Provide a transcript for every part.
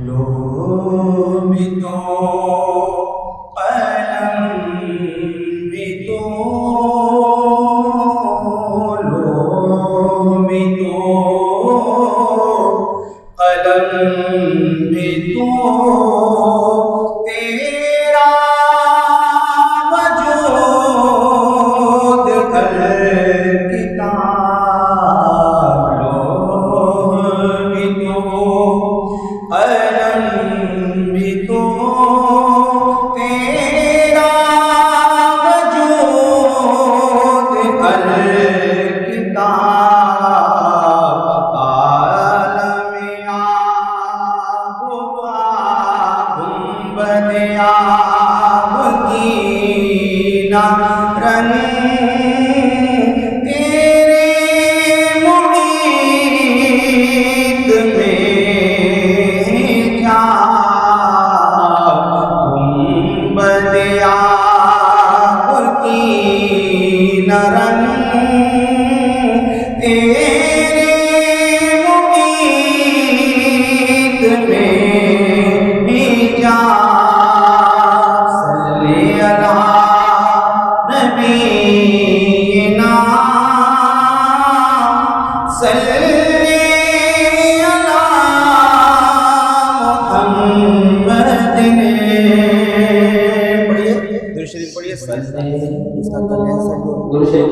لو بھی تو قلم بھی تو لو بھی تو قلم بھی تو تیرا وجود کر کتاب لو بھی تو قلم بھی تو تیرا وجود کر کتاب عالم آب کا گنبد آب کی نہ رنگ تیرے محیط میں کیا گنبد آب کی نہ رنگ تیرے محیط میں کیا صلی علی نبینا صلی علی محمد پڑھیے درود شریف پڑھیے اس کا درود شریف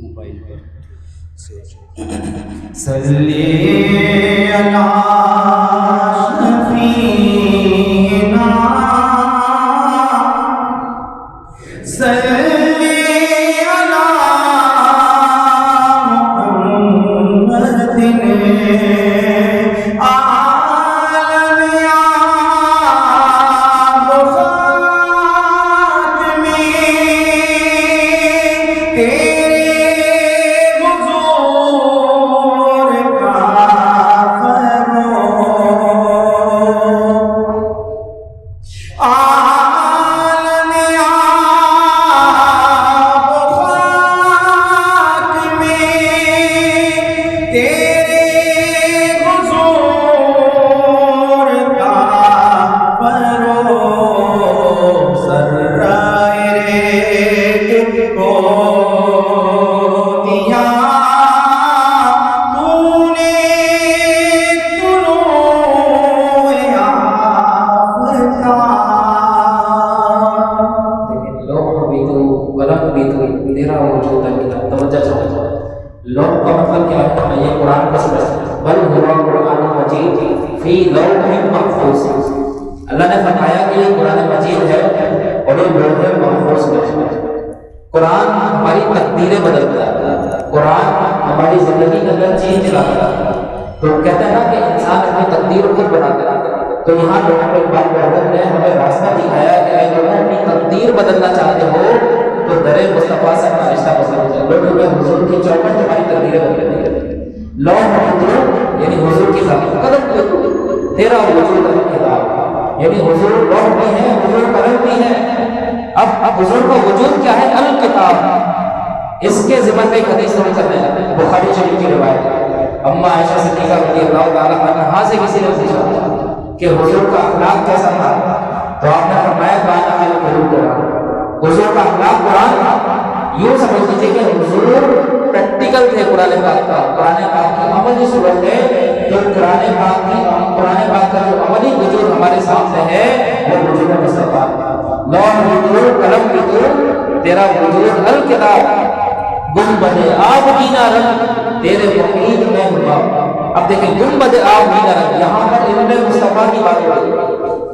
موبائل پر صلی علی شفیعنا صلی علی محمد عالم آب خاک میں تیرے حضور کا فروغ عالم آب خاک میں تیرے حضور کا فروغ سرائے کو دیا تو نے طلوع آفتاب لوح بھی تو قلم بھی تو تیرا وجود ہے توجہ چاہتا ہوں لوح کا مطلب کیا ہے یہ قرآن کا سبق بل ہوا قرآن مجید فی لوح محفوظ اللہ نے فرمایا کہ یہ قرآن مجید ہے اور یہ لوح محفوظ میں قرآن ہماری تقدیریں بدلتا ہے قرآن ہماری زندگی کے اندر چینج لاتا ہے تو کہتے ہیں نا کہ انسان اپنی تقدیر خود بناتا ہے تو یہاں لوگوں کو اقبال محمد نے ہمیں راستہ دکھایا کہ اے لوگوں اپنی تقدیر بدلنا چاہتے ہو تو در مصطفیٰ سے اپنا رشتہ بدلنا چاہتے لوگوں میں حضور کی چوکٹ تمہاری تقدیریں بدلتی ہے لوح محفوظ یعنی حضور کی ذات قلم تیرا وجود الکتاب یعنی حضور لوح بھی ہے حضور قلم بھی ہے اب حضور کا وجود کیا ہے الکتاب اس کے ذمن میں ایک حدیث نقل کرتے ہیں بخاری شریف کی روایت اما عائشہ صدیقہ رضی اللہ تعالیٰ عنہا سے کسی نے پوچھا کہ حضور کا اخلاق کیسا تھا تو آپ نے فرمایا کانا القلوب قرآن حضور کا اخلاق قرآن تھا یوں سمجھ لیجیے کہ حضور پریکٹیکل تھے قرآن پاک کا قرآن پاک کی عملی صورت ہے جو قرآن پاک کا جو عملی وجود ہمارے سامنے ہے وہ وجود مصطفیٰ لوح بھی تو قلم بھی تو تیرا وجود الکتاب گنبد آب کی نہ رنگ تیرے محیط میں ہوا اب دیکھیں گنبد آب کی نہ رنگ یہاں پر علم مصطفیٰ کی بات ہوئی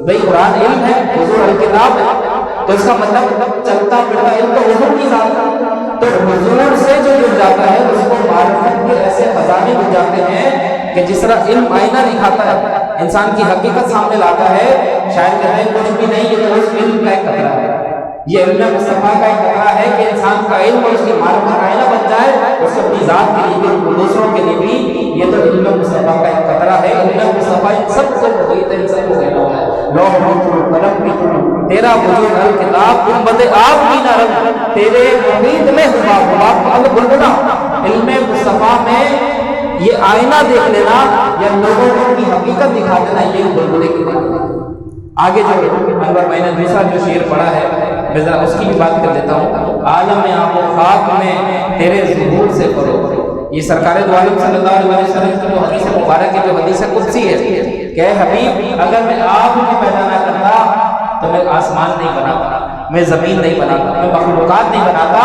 بھئی قرآن علم ہے حضور الکتاب ہے تو اس کا مطلب چلتا پھرتا علم تو حضور کی ذات ہے تو حضور سے جو جڑ جاتا ہے اس کو معرفت کے ایسے خزانے مل جاتے ہیں کہ جس طرح علم آئینہ دکھاتا ہے انسان کی حقیقت سامنے لاتا ہے شاید کہتے ہیں کچھ بھی نہیں یہ تو اس علم کا ایک قطرہ ہے یہ علم مصطفیٰ کا ایک قطرہ ہے کہ انسان کا علم اور اس کی معرفت آئینہ بن جائے اس اپنی ذات کے لیے بھی دوسروں کے لیے بھی یہ تو علم مصطفیٰ کا ایک قطرہ ہے علم مصطفیٰ ان سب کو محیط ہے ان سب کو کہنا ہے لوح بھی تو قلم بھی تو تیرا وجود الکتاب گنبد آب کی نہ رنگ تیرے محیط میں ہوا بلبلا علم مصطفیٰ میں یہ آئینہ دیکھ لینا یا لوگوں کو کی حقیقت دکھا دینا، یہ بلبلے کی بات ہے۔ آگے جو انور بھائی نے دوسرا جو شعر پڑھا ہے میں ذرا اس کی بھی بات کر لیتا ہوں۔ عالم آب و خاک میں تیرے ظہور سے فروغ، یہ سرکار دو عالم صلی اللہ علیہ وسلم کی جو حدیث مبارک ہے، جو حدیث قدسی ہے کہ اے حبیب اگر میں آپ کو پیدا نہ کرتا تو میں آسمان نہیں بناتا، میں زمین نہیں بناتا، میں مخلوقات نہیں بناتا،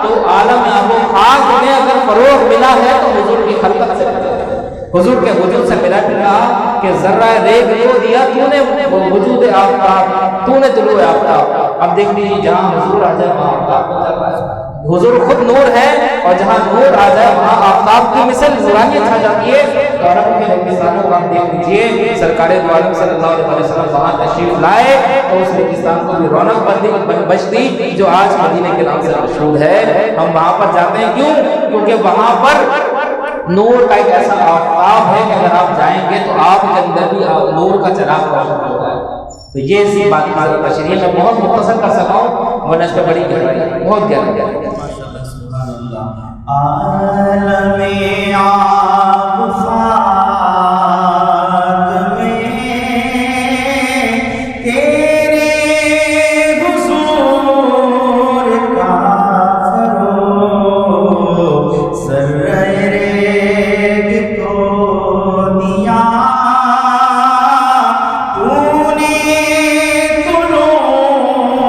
تو عالم آب و خاک میں اگر فروغ ملا ہے تو حضور کی خلقت سے ملا ہے، حضور کے وجود سے ملا۔ کہا کہ ذرہ ریگ کو دیا تو نے وجود آفتاب، تو نے طلوع آفتاب۔ اب دیکھ لیجیے جہاں حضور آ جائے وہاں آفتاب بن جاتا ہے، حضور خود نور ہے، اور جہاں نور آ جائے وہاں آفتاب کی مثل نورانیت چھا جاتی ہے۔ تو عرب کے ریگستانوں کو آپ دیکھ لیجیے، سرکار دو عالم صلی اللہ علیہ وسلم وہاں تشریف لائے تو اس ریگستان کو بھی رونق بچتی جو آج مدینے کے نام سے مشہور ہے۔ ہم وہاں پر جاتے ہیں کیوں؟ کیونکہ وہاں پر نور کا ایک ایسا آفتاب ہے کہ اگر آپ جائیں گے تو آپ کے اندر بھی نور کا چراغ روشن ہوتا ہے۔ تو یہ اسی بات کی ضرورت تشریح میں بہت مختصر کر سکا ہوں، ورنہ اس پہ بڑی گہرائی ہے، بہت گہرائی ہے۔ عالم آب خاک میں تیرے حضور کا فروغ، ذرہ ریگ کو دیا تو نے طلوع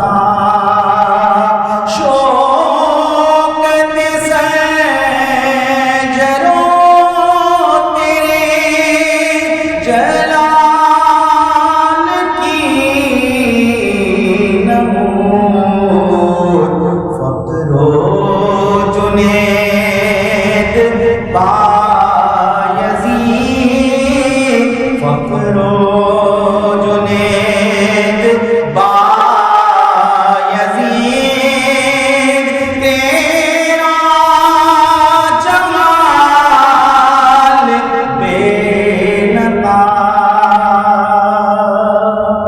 آفتاب، شوکت سنجروں تیرے جلال کی نمود، فقر و جنید بایزید، فقر و جنید بایزید، تیرا جمال بے نقاب۔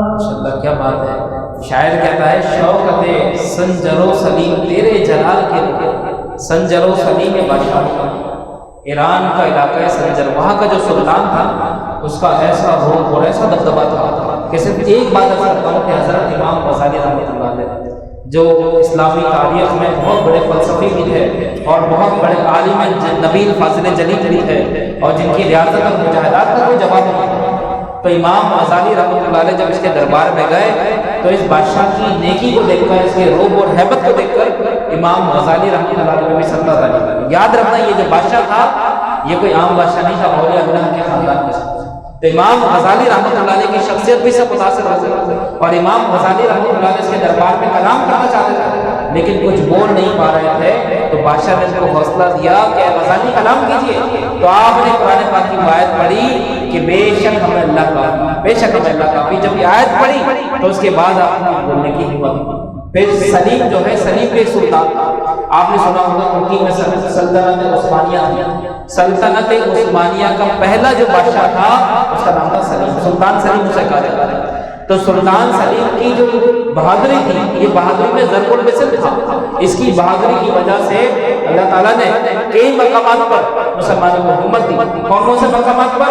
ماشاءاللہ کیا بات ہے۔ شاعر کہتا ہے شوکت سنجر و سلیم تیرے جلال کے لیے، سنجر و سلیم بادشاہ ایران کا علاقہ ہے سنجر، وہاں کا جو سلطان تھا اس کا ایسا روح اور ایسا دبدبہ تھا کہ صرف ایک بات عرض کرتا ہوں کہ حضرت امام غزالی رحمۃ اللہ علیہ جو اسلامی تاریخ میں بہت بڑے فلسفی بھی تھے اور بہت بڑے عالم نبیل فاضل جلیل بھی تھے، اور جن کی ریاضت اور مجاہدات کا کوئی جواب نہیں تھا، تو امام غزالی رحمۃ اللہ علیہ جب اس کے دربار میں گئے تو اس بادشاہ کی نیکی کو دیکھ کر، اس کے روب اور ہیبت کو دیکھ کر امام غزالی رحمۃ اللہ علیہ بھی سنتا تھا۔ یاد رکھنا یہ جو بادشاہ تھا یہ کوئی عام بادشاہ نہیں تھا، اولیاء اللہ کے خاندان میں سے۔ تو امام غزالی رحمۃ اللہ علیہ کی شخصیت بھی سب متاثر ہو گئی، اور امام غزالی رحمۃ اللہ علیہ اس کے دربار میں کلام کرنا چاہتے تھے لیکن کچھ بول نہیں پا رہے تھے، تو بادشاہ نے ان کو حوصلہ دیا کہ غزالی کلام کیجیے، تو آپ نے قرآن پاک کی آیت پڑھی کہ بے شک ہمیں اللہ کافی، بے شک ہمیں اللہ کافی۔ جب یہ آیت پڑھی تو اس کے بعد آپ نے بولنے کی ہمت۔ پھر سلیم جو ہے، سلیم بھی ایک سلطان تھا، آپ نے سنا ہوگا ترکی میں سلطنت عثمانیہ تھی، سلطنت عثمانیہ کا پہلا جو بادشاہ تھا اس کا نام تھا سلیم، سلطان سلیم اسے کہا جاتا ہے۔ تو سلطان سلیم کی جو بہادری تھی، یہ بہادری میں ضرب المثل تھا، اس کی بہادری کی وجہ سے اللہ تعالیٰ نے کئی مقامات پر مسلمانوں کو حکومت دی۔ کون سے مقامات پر؟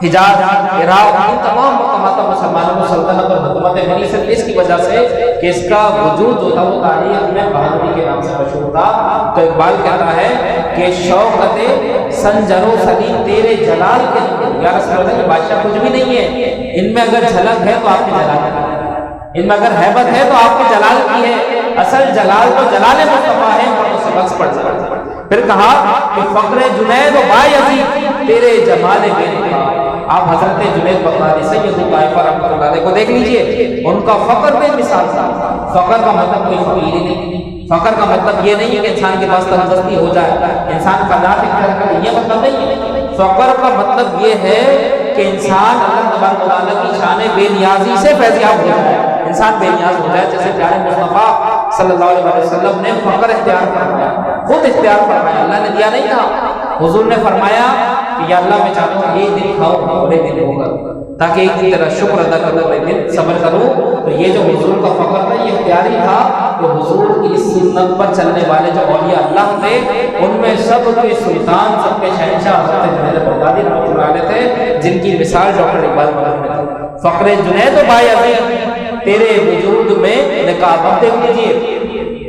حجاز، عراق، ان تمام مقامات پر مسلمانوں کو سلطنت اور حکومتیں ملی، صرف اس کی وجہ سے کہ اس کا وجود جو تھا وہ تاریخ میں بہادری کے نام سے مشہور تھا۔ تو اقبال کہتا ہے کہ شوکت سنجر و سلیم تیرے جلال کے لیے، یا رسول اللہ کہ بادشاہ کچھ بھی نہیں ہے، ان میں اگر جھلک ہے تو آپ کے جلال کی ہے، ان میں اگر ہیبت ہے تو آپ کے جلال کی ہے، اصل جلال تو جلال مصطفیٰ ہے، اور اسے بخش پڑ جائے۔ پھر کہا کہ فقر جنید و بایزید تیرے جمال بے نقاب۔ آپ حضرت جنید بغدادی سید الطائفہ رحمۃ اللہ علیہ کو دیکھ لیجئے، ان کا فقر بے مثال تھا۔ فقر کا مطلب کوئی فقیر ہی نہیں، فقر کا مطلب یہ نہیں ہے کہ انسان کے پاس تندرستی ہو جائے، انسان کا نافع کرے، یہ مطلب نہیں ہے۔ فقر کا مطلب یہ ہے کہ انسان اللہ تبارک و تعالیٰ کی شان بے نیازی سے فیضیاب ہو جائے، انسان بے نیاز ہو جائے، جیسے پیارے مصطفیٰ صلی اللہ علیہ وسلم نے فقر اختیار فرمایا، خود اختیار فرمایا، اللہ نے دیا نہیں تھا۔ حضور نے فرمایا کہ یا اللہ میں چاہتا ہوں یہ دن کھاؤ برے دن ہوگا، تاکہ ایک دن تیرا شکر ادا کروں، برے دن صبر کروں۔ تو یہ جو حضور کا فقر تھا یہ اختیاری تھا، کہ حضور کی اس سنت پر چلنے والے جو اولیاء اللہ تھے ان میں سب کے سلطان، سب کے شہنشاہ حضرت جنید بغدادی رحمۃ اللہ علیہ تھے، جن کی مثال ڈاکٹر اقبال ملک میں تھی۔ فقر جنید و بایزید تیرے وجود میں نقاب، اب دیکھ لیجیے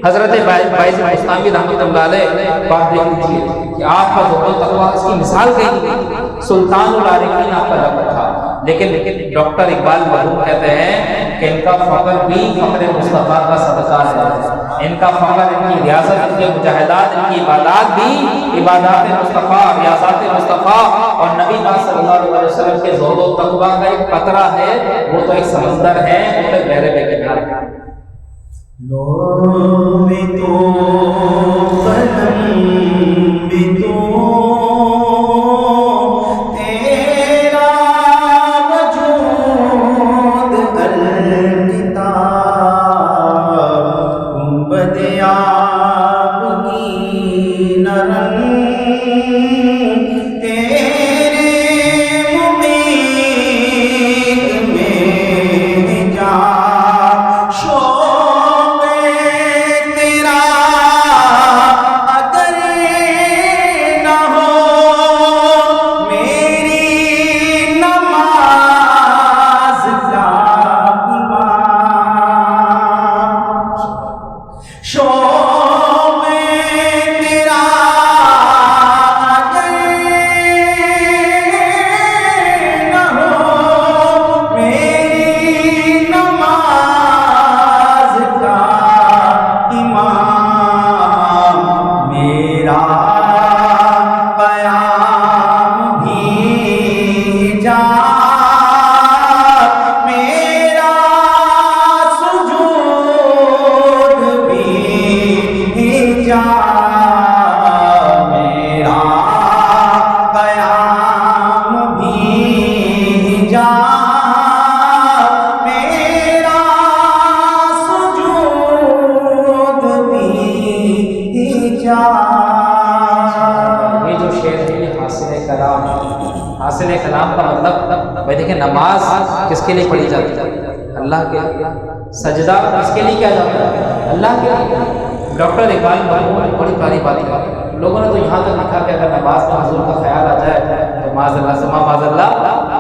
حضرت باعث مستعمل رحمۃ اللہ علیہ بات دیکھ لیجیے کہ آپ کا زہد و تقویٰ اس کی مثال کہی گئی، سلطان العارفین آپ کا لقب تھا، لیکن ڈاکٹر اقبال مرحوم کہتے ہیں کہ ان کا فخر بھی فخر مصطفیٰ کا صدقہ ہے، ان کا فخر، ان کی ریاضت، ان کے مجاہدات، ان کی عبادات بھی عبادات مصطفیٰ، ریاضات مصطفیٰ اور نبی پاک صلی اللہ علیہ وسلم کے زہد و تقویٰ کا ایک قطرہ ہے، وہ تو ایک سمندر ہے، وہ تو بحر بے کنار ہے۔ نور بھی تو، قلم بھی تو، تیرا وجود الکتاب، گنبد آپ کی نرم، تیرے ممید میں جا حاصل کلام کا مطلب بھائی دیکھیں نماز کس کے لیے پڑھی جاتی ہے؟ اللہ کے لیے۔ سجدہ کس کے لیے کیا جاتا ہے؟ اللہ کے لیے۔ ڈاکٹر اقبال مرحوم بڑی پیاری بات ہے، لوگوں نے تو یہاں تک لکھا کہ اگر نماز میں حضور کا خیال آ جائے تو معاذ اللہ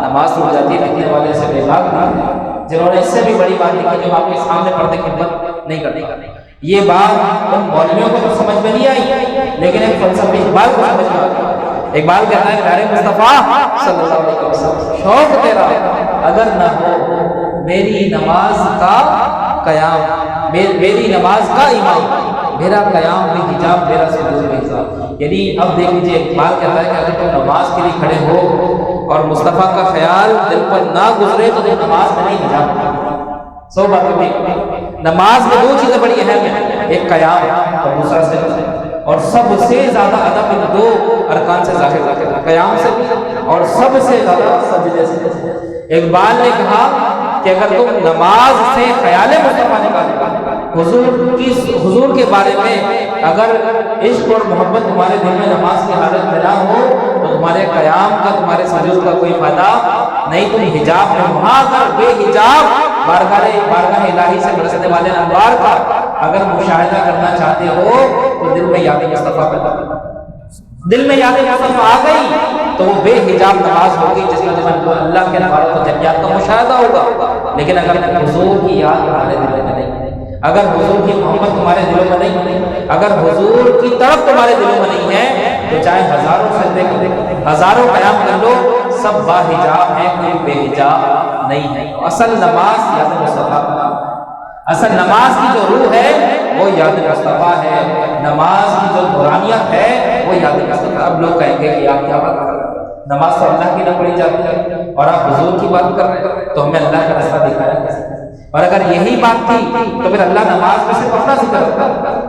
نماز ٹوٹ جاتی ہے، لکھنے والے سے بے باک نہیں، جنہوں نے اس سے بھی بڑی بات لکھی جو آپ کے سامنے پردے کی خدمت نہیں کرتی۔ یہ بات ان مولویوں کو تو سمجھ میں نہیں آئی، لیکن ایک فلسفی اقبال کو سمجھ میں آئی۔ اقبال کہتا ہے پیارے مصطفیٰ صلی اللہ علیہ وسلم، شوق تیرا اگر نہ ہو میری نماز کا قیام، میری نماز کا ایمان، میرا قیام بھی حجاب، میرا سجود بھی حجاب۔ یعنی اب دیکھ لیجیے اقبال کہتا ہے کہ اگر تم نماز کے لیے کھڑے ہو اور مصطفیٰ کا خیال دل پر نہ گزرے تو تم نماز میں نہیں حجاب۔ سو باتیں بھی نماز میں دو چیزیں بڑی اہم ہیں، ایک قیام اور دوسرا سجدہ، اور سب سے زیادہ ادب ان دو ارکان سے ظاہر ہوتا ہے، قیام سے اور سب سے زیادہ سجدے سے۔ اقبال نے کہا کہ اگر تم نماز سے خیال مصطفیٰ نکالے، حضور کے بارے میں اگر عشق اور محبت تمہارے دل میں نماز کی حالت میں نہ ہو تو تمہارے قیام کا، تمہارے سجود کا کوئی فائدہ نہیں، تم حجاب میں وہاں اگر بے حجاب بارگاہ الہی سے برسنے والے انوار کا اگر مشاہدہ کرنا چاہتے ہو تو دل میں یاد مصطفیٰ پیدا کرو۔ دل میں یاد مصطفیٰ آ گئی تو وہ بے حجاب نماز ہوگی جس میں اللہ کے انوار و تجلیات کا مشاہدہ ہوگا۔ لیکن اگر حضور کی یاد تمہارے دل میں نہیں، اگر حضور کی محبت تمہارے دلوں میں نہیں، اگر حضور کی طرف تمہارے دلوں میں نہیں ہے تو چاہے ہزاروں سجدے کرو، ہزاروں قیام کر لو، سب با حجاب ہیں، کوئی بے حجاب نہیں ہے۔ اصل نماز یاد مصطفیٰ کا، اصل نماز کی جو روح ہے وہ یاد مصطفیٰ ہے، نماز کی جو نورانیت ہے وہ یاد مصطفیٰ۔ اب لوگ کہیں گے کہ آپ کیا بات کر رہے ہیں، نماز تو اللہ کی نہ پڑھی جاتی ہے اور آپ حضور کی بات کر رہے ہیں، تو ہمیں اللہ کا راستہ دکھایا کیسے؟ اور اگر یہی بات تھی تو پھر اللہ نماز میں سے اپنا ذکر رکھا،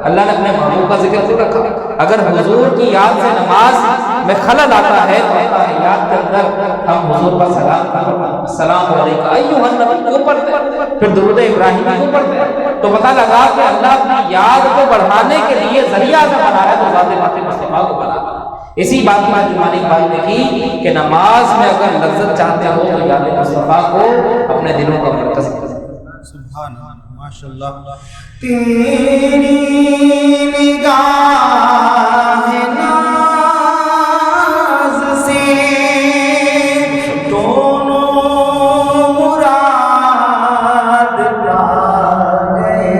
اللہ نے اپنے محبوب کا ذکر خود رکھا۔ اگر حضور کی یاد سے نماز میں خلل آتا ہے تو یاد کے اندر ہم حضور پر سلام کرتے ہیں، السلام علیکم ایھا النبی کیوں پڑھتے ہیں، پھر درود ابراہیمی کیوں پڑھتے ہیں؟ تو پتہ لگا کہ اللہ اپنی یاد کو بڑھانے کے لیے ذریعہ سے بنا ہے تو ذات پاک مصطفیٰ کو بنا۔ اسی بات کی ترجمانی اقبال نے کی کہ نماز میں اگر لذت چاہتے ہو تو یاد مصطفیٰ کو اپنے دلوں کا مرکز کریں۔ سبحان اللہ۔ ماشاءاللہ. تیری نگاہ ناز سے دونوں مراد پا گئے.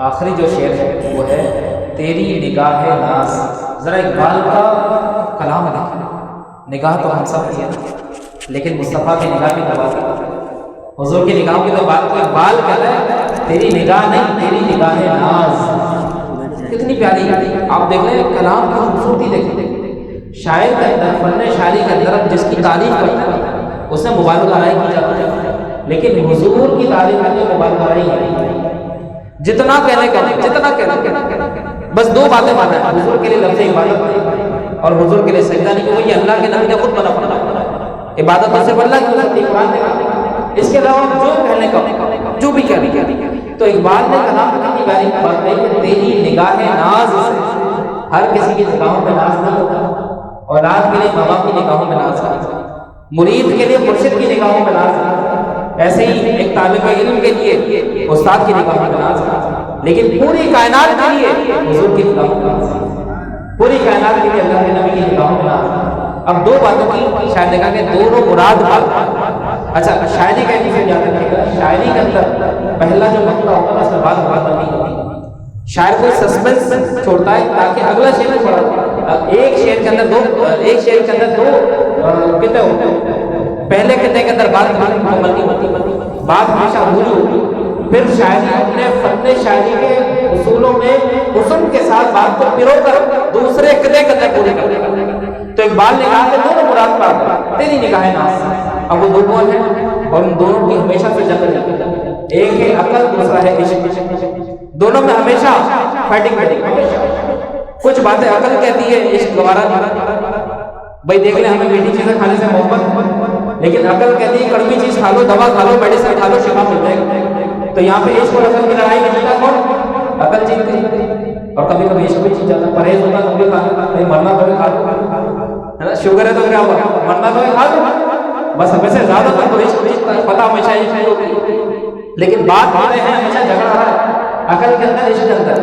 آخری جو شعر ہے وہ ہے تیری نگاہ ناز. ذرا اقبال کا کلام دیکھیں. نگاہ تو ہم سب کی ہے لیکن مصطفیٰ کی نگاہ کی تو بات ہے. حضور کی نگاہوں کی تو بات کو اقبال کہتا ہے تیری نگاہ نہیں تیری نگاہ ناز. کتنی پیاری. آپ دیکھ لیں کلام کی خوبصورتی دیکھیں. شاعر کے اندر فن شاعری کے اندر جس کی تعریف کرتا ہے اس سے مبالغہ کی جاتی ہے لیکن حضور کی تعریف میں مبالغہ نہیں ہے. جتنا کہنے کا بس دو باتیں مانا ہے. حضور کے لیے لفظ عبادت اور حضور کے لیے سجدہ نہیں کیونکہ یہ اللہ کے نبی نے خود بنا فرمایا عبادت تو صرف اللہ کی ہوتی ہے. قرآن نے اس کے علاوہ جو کہنے کا جو بھی کہنے تو اقبال نے کلام میں کتنی پیاری بات ہے کہ تیری نگاہ ناز سے. ہر کسی کی نگاہوں میں ناز نہیں ہوتا. اولاد کے لیے ماں باپ کی نگاہوں میں ناز ہے. مرید کے لیے مرشد کی نگاہوں میں ناز ہے. ایسے ہی ایک طالب علم کے لیے استاد کی نگاہوں میں ناز ہے. لیکن پوری کائنات کے لیے حضور کی نگاہوں میں ناز ہے. پوری کائنات کے لیے اللہ کے نبی کی نگاہوں میں ناز ہے. اب دو باتوں کی شاید دیکھا کہ دونوں مراد بات. اچھا شاعری کا ایک چیز یاد رکھیے گا. شاعری کے اندر پہلا جو مقطع ہوتا ہے اس میں بات مراد نہیں ہوتی. شاعر کوئی سسپینس چھوڑتا ہے تاکہ اگلا شعر میں چھوڑا. ایک شعر کے اندر دو کتنے ہوتے ہیں. پہلے کتنے کے اندر بات مکمل نہیں ہوتی. بات ہمیشہ ادھوری ہوتی. پھر شاعری اپنے فن شاعری کے اصولوں میں حسن کے ساتھ بات کو پرو کر دوسرے قطعے پورے کر دے. تو اقبال نے کہا کہ دونوں مراد پاک تیری نگاہ ناز. اب وہ دو کون ہیں اور ان دونوں کی ہمیشہ سے جنگ رہتی ہے. ایک ہے عقل دوسرا ہے عشق. دونوں میں ہمیشہ فائٹنگ. کچھ باتیں عقل کہتی ہے عشق گوارا. بھائی دیکھ لیں ہمیں میٹھی چیزیں کھانے سے محبت لیکن عقل کہتی ہے کڑوی چیز کھا لو دوا کھا لو میڈیسن کھا لو شفا مل جائے گا. تو یہاں پہ عشق اور عقل کی لڑائی میں جیتا کون؟ عقل جیتتی. اور کبھی کبھی عشق بھی جیت جاتا. پرہیز ہوتا تو بھی کھا لو مرنا تو بھی کھا لو ہے نا. شوگر ہے تو کیا ہوا مرنا تو بھی کھا لو. بس ویسے زیادہ تر تو عشق جیتتا ہے. پتہ ہمیشہ عشق ہوتی ہے لیکن بات ہوتے ہیں ہمیشہ جھگڑا رہا ہے عقل کے اندر عشق کے اندر.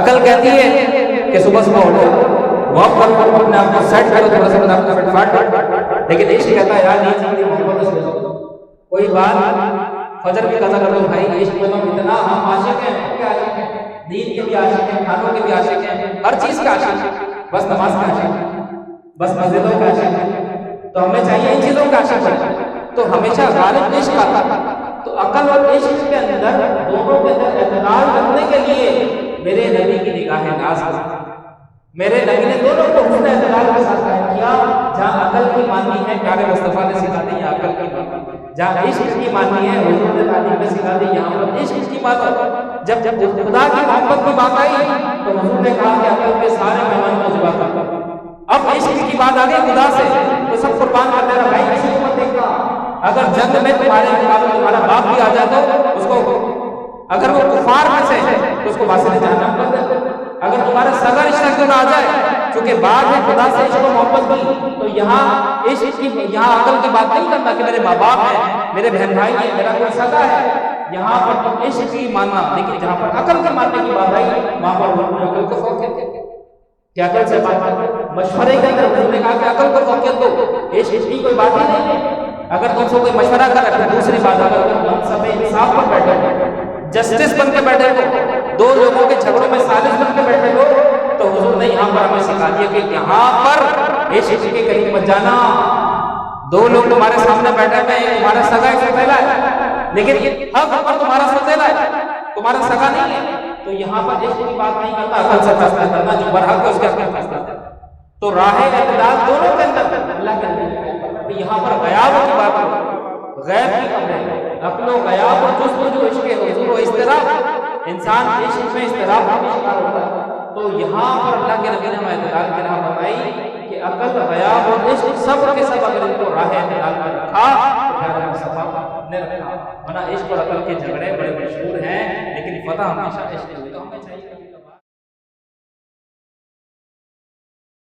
عقل کہتی ہے کہ صبح صبح اٹھو واک کر اپنے آپ کو سیٹ کرو تھوڑا سا اپنا فٹ. لیکن عشق کہتا ہے یار نیند چاہتی محبت سے کوئی بات فجر بھی قضا کر دو بھائی. عشق میں اتنا ہم عاشق ہیں نیند کے بھی عاشق ہیں کھانوں کے بھی عاشق ہیں ہر چیز کے عاشق ہیں. بس نماز کا عاشق ہے بس مسجدوں کا عاشق ہے. تو ہمیں چاہیے ان چیزوں کا عاشق بننا. تو ہمیشہ غالب عشق آتا. تو عقل اور عشق کے اندر دونوں کے اندر اعتدال رکھنے کے لیے میرے نبی کی نگاہ ناز. میرے نبی نے دونوں کو حسن اعتدال کے ساتھ قائم کیا. جہاں عقل کی ماننی ہے پیارے مصطفیٰ نے سکھا دی عقل کی ماننی. جہاں عشق کی ماننی ہے حضور نے تعلیم میں سکھا دی. یہاں پر عشق کی بات جب خدا کی محبت کی بات آئی تو حضور نے کہا کہ عقل کے سارے مہمان کو ذبح کر. اب عشق کی بات آ گئی خدا سے تو سب قربان کر دینا بھائی کسی کو مت دیکھنا. اگر جنگ میں تمہارے مقابلے تمہارا باپ بھی آ جائے تو اس کو اگر وہ کفار میں سے تو اس کو واسطے جہنم کر دے. اگر تمہارا سگا رشتہ کیوں نہ آ جائے، چونکہ بعد میں خدا سے عشق و محبت کی، تو یہاں عشق کی، یہاں عقل کی بات نہیں کرنا کہ میرے ماں باپ ہیں، میرے بہن بھائی ہیں، میرا کوئی سگا ہے. یہاں پر تو عشق کی ماننا، لیکن جہاں پر عقل کی ماننے کی بات آئی وہاں پر عقل کو فوقیت دے. کیا عقل سے بات ہے؟ مشورے کے اندر حضور نے کہا کہ عقل کو فوقیت دو. عشق کی کوئی بات ہی نہیں ہے. اگر تم سے کوئی مشورہ کرے، پھر دوسری بات، اگر تم منصب انصاف پر بیٹھے ہو، جسٹس بن کے بیٹھے ہو، دو لوگوں کے جھگڑوں میں سالس بن کے بیٹھے ہو، تو حضور نے یہاں پر ہمیں سکھا دیا کہ یہاں پر عشق کے قریب مت جانا. دو لوگ تمہارے سامنے بیٹھے ہوئے ہیں، تمہارا سگا ایک سوتیلا ہے، لیکن حق پر تمہارا سوتیلا ہے، تمہارا سگا نہیں ہے، تو یہاں پر عشق کی بات نہیں کرتا، عقل سے فیصلہ کرنا، جو برحق ہے اس کے حق میں فیصلہ کرنا. تو راہ اعتدال دونوں کے اندر اللہ کے نبی. یہاں پر غیاب کی بات ہے، غیب کی خبریں، عقل و غیاب اور جستجو عشق حضور و اضطراب، انسان عشق میں اضطراب کا شکار ہوتا ہے. تو یہاں پر اللہ کے نبی نے ہمیں اعتدال کی راہ بتائی کہ عقل، غیاب اور عشق سب کے سب اگر ان کو راہ اعتدال میں رکھا تو پیارے مصطفیٰ نے رکھا. ورنہ عشق اور عقل کے جھگڑے بڑے مشہور ہیں، لیکن فتح ہمیشہ عشق